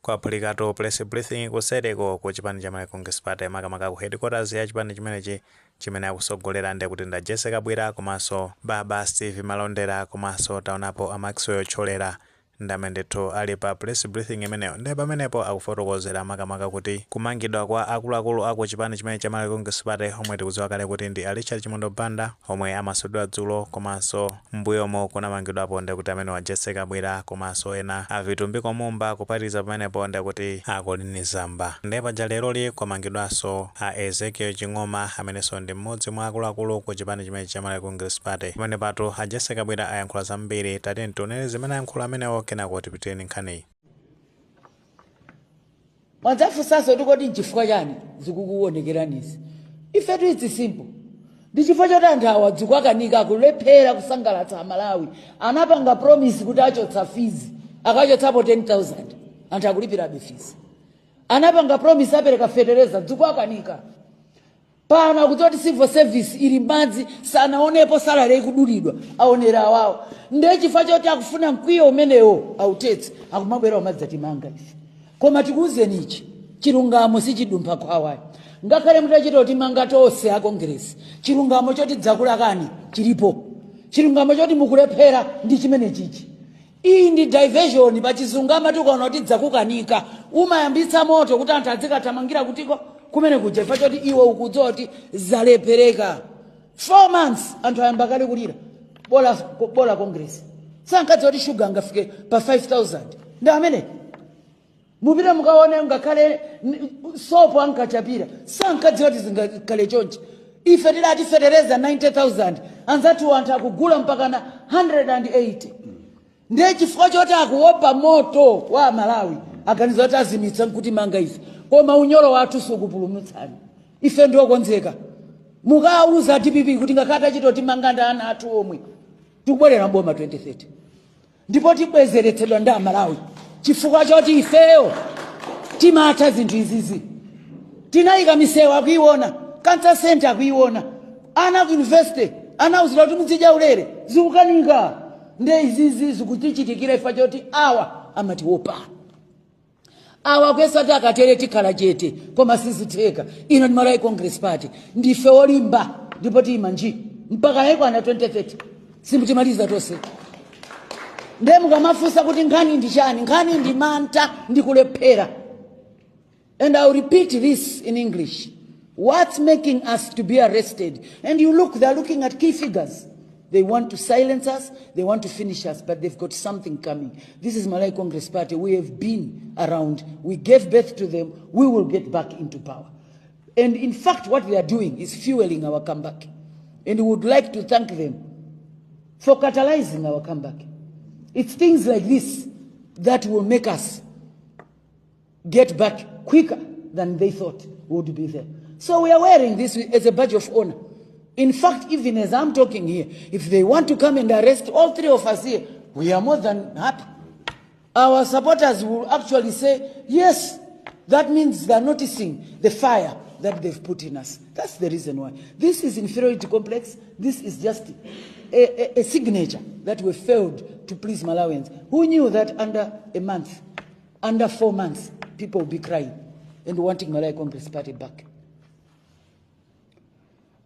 kwa Polikato press briefing kusereko ku chipani cha Malawi Congress Party makamaka ku headquarters ya chipani chimenechi chimene akusogolera ndi kuti ndajese Kabwira komanso baba Steve Malondera komanso taonapo Maxwell Cholera ndamendetho ali pa press briefing imeneyo ndi pamenepo akufotokozera makamaka kuti kumangidwa kwa akuluakulu aku chipani chimene cha Malawi Congress Party omwe tikudziwa kale kuti ndi Richard Chimondo Banda omwe amasudwa dzulo komanso mbuyomo kunamangidwapo ndi kuti amene wajese Kabwira komanso ena avitumbiko mumba kupatiza pamenepo ndi kuti akolini zamba ndi paja leroli kwamangidwanso a Ezekiel Chingoma amenenso ndi mmodzi mwa akuluakulu ku chipani chimene cha Malawi Congress Party pamene pato ajese Kabwira ayankhula zambiri tati ntionere zimene ayankhula amenewo kenako tipiteni nkhani mwadzafunsanso tikoti n'chifukwa chani zikukuonekeranizi ifetu it's simple ndi chifukwa choti anthu awa dzikuakanika kulephera kusangalatsa Amalawi anapanga promise kuti achotsa fees akachotsapo 10,000 anthu akulipirabe fees anapanga promise apereka fetereza dzikuakanika pana kuti civil service ili madzi sanaonepo salary ikudulidwa aonera awawo ndiye chifukwa choti akufuna mkwiyo umenewo autetse akumabwera umadzatimanga ife koma tikuuzeni ichi chilungamo sichidumpha kwawayo ngakhale mutachita kuti manga tonse a Kongelesi chilungamo choti dzakulakani chilipo chilungamo choti mukulephera ndi chimene chichi iyi ndi diversion pachizungama tikuona kuti dzakukanika umayambitsa moto kuti anthu adzikathamangira kutiko kumene kuja chifukwa choti iwe ukudziwa kuti zalephereka 4 months anthu ayamba kale kulira bola Kongelesi sankadziwa kuti sugar angafike pa 5,000 ndi amene mupite mukaone ngakhale sopo ankachapira sankadziwa kuti zingakale chonchi ife tidati fetereza 90,000 anzatu anthu akugula mpaka na 180 ndiye chifukwa choti akuopa moto wa Malawi aganiza kuti azimitsa kuti manga ife koma unyolo wathu sukupulumutsani ife ndiokonzeka mukauza TPP kuti ngakata chitoti manganda ana athu omwe tikubwerera mboma 2030 ndipo tibwezeretsedwa ndi Amalawi chifukwa choti ifeyo timatha zinthu izizi tinayika misewa kuiona cancer center kuiona ana ku university anauzira kuti muzidya ulere zikukanika ndi izizi zikutichitikira ifa choti awa amatiopa awa kwesati akatere tikhala chete koma sizitheka ino ndi Malawi Congress Party ndife olimba ndipo timanji mpaka yekwana 2030 simbutimaliza tonse ndiye mukamafunsa kuti nkhani ndi chani nkhani ndi mantha ndi kulephera. And I'll repeat this in English. What's making us to be arrested? And you look, they're looking at key figures. They want to silence us, they want to finish us, but they've got something coming. This is Malawi Congress Party. We have been around. We gave birth to them. We will get back into power. And in fact, what they are doing is fueling our comeback. And we would like to thank them for catalyzing our comeback. It's things like this that will make us get back quicker than they thought would be there. So we are wearing this as a badge of honor. In fact, even as I'm talking here, if they want to come and arrest all 3 of us here, we are more than happy. Our supporters will actually say, yes, that means they're noticing the fire that they've put in us. That's the reason why. This is inferiority complex. This is just a signature that we failed to please Malawians. Who knew that under a month, under 4 months, people will be crying and wanting Malawi Congress Party back?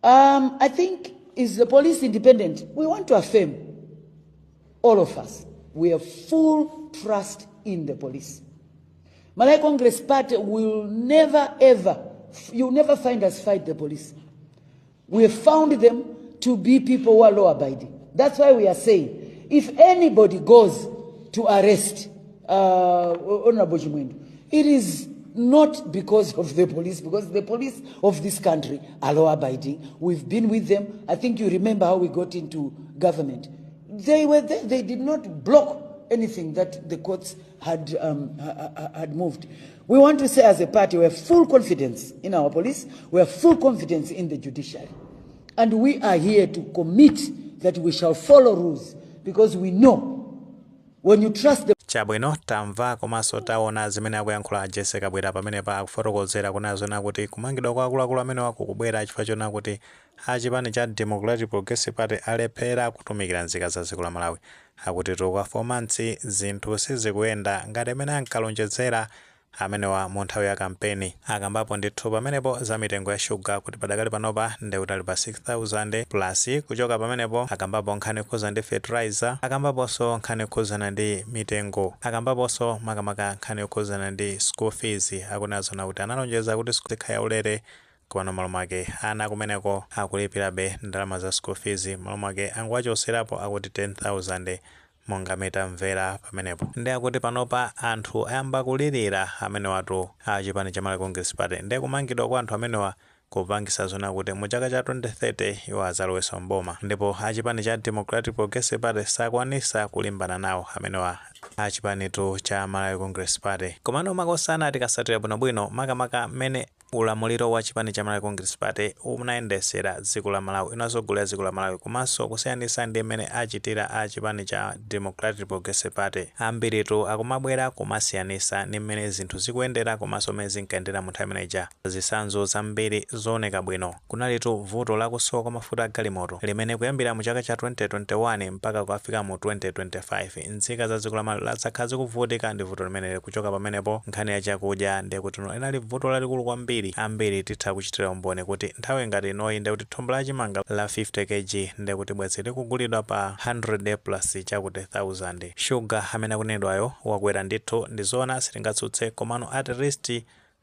I think, is the police independent? We want to affirm, all of us, we have full trust in the police. Malawi Congress Party will never ever, you'll never find us fight the police. We have found them to be people who are law abiding. That's why we are saying, if anybody goes to arrest Honorable Chimwendo, it is not because of the police, because the police of this country are law-abiding. We've been with them. I think you remember how we got into government. They were there. They did not block anything that the courts had moved. We want to say as a party, we have full confidence in our police. We have full confidence in the judiciary. And we are here to commit that we shall follow rules, because we know when you trust the chabwino tamva komanso taona zimene akuyankhula Jesse Kabwira pamene pa akufotokozera kunazona kuti kumangidwa kwa akuluakulu amene wakukubwera chifukwa chona kuti achipani cha Democratic Progressive Party alephera kutumikira nzika za dziko la Malawi. Akuti kwa 4 months zinthu sizikuyenda ngati amene ankalonjezera amenewa mu nthawi ya kampeni. Akambapo ndithu pamenepo za mitengo ya shuga kuti padakali panopa ndekutali pa 6,000 plus kuchoka pamenepo akambapo nkhani khuza ndi fertilizer, akambaponso nkhani khuzana ndi mitengo, akambaponso makamaka nkhani khuzana ndi school fees. Akunazona kuti analonjeza kuti sikukhala yaulere komano malo mwake ana kumeneko akulipirabe ndalama za school fees, malo mwake anguwachoserapo akuti 10,000 monga metamvera pamenepo. Ndi akuti panopa anthu ayamba kulirira amene watu achipani cha Malawi Congress Party ndi kumangidwa kwa anthu amenewa kupangisa zona kuti mu chaka cha 2030 iwo azalowesa mboma, ndipo achipani cha Democratic Progressive Party sakwanisa kulimbana nawo amenewa achipanitu cha Malawi Congress Party. Komano makosana tikasatira bwinobwino makamaka mmene ulamuliro wa chipani cha Malawi Congress Party unayendesera dziko la Malawi, unazogolera dziko la Malawi komanso kusiyanisa ndi mmene achitira achipani cha Democratic Progressive Party. Ambiritu akumabwera kumasiyanisa ndi mmene zinthu zikuyendera komanso mmene zinkayendera mu nthawi imeneja. Zisanzo zambiri zooneka bwino kunalitu vuto lakusowa kwa mafuta a galimoto limene kuyambira mu chaka cha 2021 mpaka kufika mu 2025 nzika za dziko la Malawi zakhala zikuvutika ndi vuto limene kuchoka pamenepo nkhani ya chakudya ndi kuti inali vuto lalikulu kwambiri. Ambiri titha kuchitira umboni kuti nthawi ngati inoyi ndi kuti thumba la chimanga la 50 kg ndi kuti bwezi likugulidwa pa 100 plus chakuti 1000. Shuga amene akunenedwayo wakwera ndithu ndi zona sitingatsutse komano at least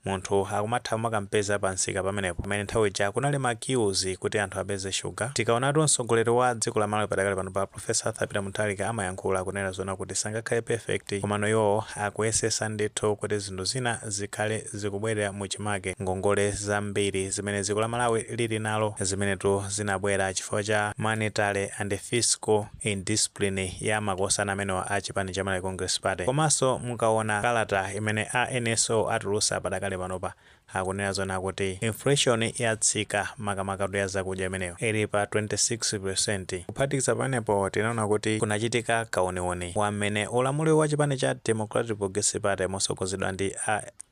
munthu akumatha makampeza pansika pamenepo pamene nthawi ija kunali makiuzi kuti anthu apeze shuga. Tikaonatu mtsogoleri wa dziko la Malawi padakali pano pa Profesa Arthur Mutharika amayankhula kunena zona kuti sangakhale perfect komano iwo akuyesesa ndithu kuti zinthu zina zikhale zikubwerera mu chimake. Ngongole zambiri zimene dziko la Malawi lili nalo zimenetu zinabwera chifukwa cha monetary and fiscal indiscipline ya makosana amenewa a chipani cha Malawi Congress Party. Komanso mukaona kalata imene a NSO atulusa padakali panopa akunena zona kuti inflation yatsika makamaka ya zakudya imeneyo ili pa 26%. Kuphatikiza panepo tinaona kuti kunachitika kauniuni wamene ulamuliro wa chipani cha Democratic Progressive Party mosogozedwa ndi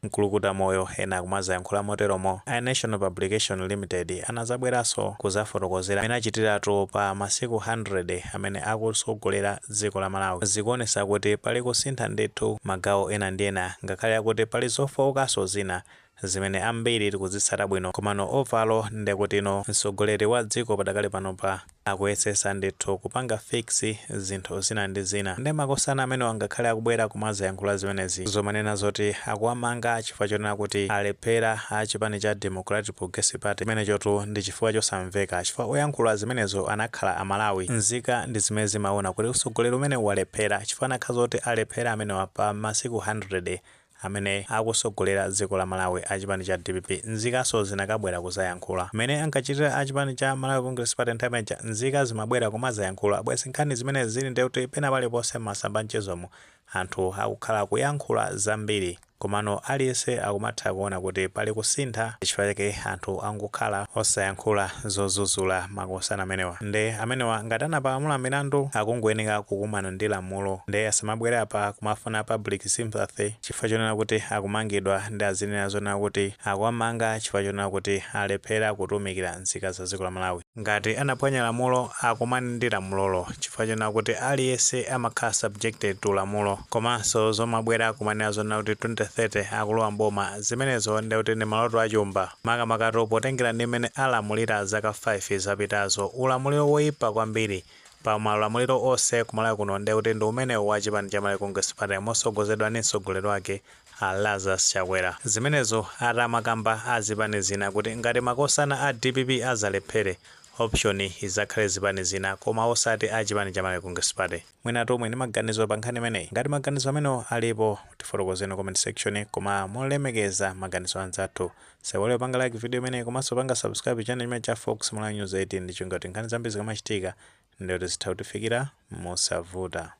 mkulukuta moyo ena kumazayankhula moteromo a National Publication Limited anazabweranso kuzafotokozera amene achitiratu pa masiku 100 amene akusogolera dziko la Malawi. Zikuonesa kuti pali kusintha ndithu magawo ena ndi ena ngakhale akuti pali zofookaso zina zimene ambiri tikuzitsata bwino komano ovalo ndekuti mtsogoleri wa dziko padakali panopa akuyesesa ndithu kupanga fix zinthu zina ndi zina ndi makosana amene wangakhale akubwera kumazayankhula zimenezi zomanena zoti akuwamanga chifukwa chonena kuti alephera a chipani cha Democratic Progressive Party imene chotu ndi chifukwa chosamveka chifukwa oyankhula zimenezo anakhala amalawi. Nzika ndi zimene zimaona kuti utsogoleri umene walephera chifukwa anakhala zoti alephera amenewa pa masiku 100 amene akusogolera dziko la Malawi achipani cha DPP. Nzikaso zinakabwera kuzayankhula mmene ankachitira achipani cha Malawi Congress Party nthawi imeneja. Nzika zimabwera kumazayankhula bwezi nkhani zimene zili ndi kuti pena paliponse masamba mchezomo anthu akukhala kuyankhula zambiri komano aliyense akumatha kuona kuti pali kusintha chifukwa chake anthu angukhala osayankhula zozuzula makosana amenewa. Ndi amenewa ngati anapalamula milandu akungoyenera kukumana ndi lamulo ndi asamabwera pa kumafuna public sympathy chifukwa chonena kuti akumangidwa ndi azinena zona kuti akuwamanga chifukwa chonena kuti alephera kutumikira nzika za dziko la Malawi. Ngati anaphwanya lamulo akumana ndi lamulolo chifukwa chonena kuti aliyense amakhala subjected to lamulo komanso zomabwera kumanena zona kuti 2030 akulowa mboma zimenezo ndi kuti ndi maloto achumba makamaka potengera ndi mmene alamulira zaka 5 zapitazo. Ulamuliro woyipa kwambiri pa malamuliro onse kumalawi kuno ndi kuti ndi umene wa chipani cha Malawi Congress Party mosogozedwa ndi mtsogoleri wake Lazarus Chakwera. Zimenezo atamakamba azipani zina kuti ngati makosana a DPP azalephere option izakhale zipani zina koma osati achipani cha Malawi Congress Party. Mwina tomwe ndi maganizo pa nkhani imeneyi. Ngati maganizo amene alipo tifotokozeni comment section koma molemekeza maganizo anzathu. Sewole panga like video imeneyi komanso panga subscribe channel imene cha Fox Malawi News 18 ndicho ngati nkhani zambiri zikamachitika ndiyo zitha kutifikira mosavuta.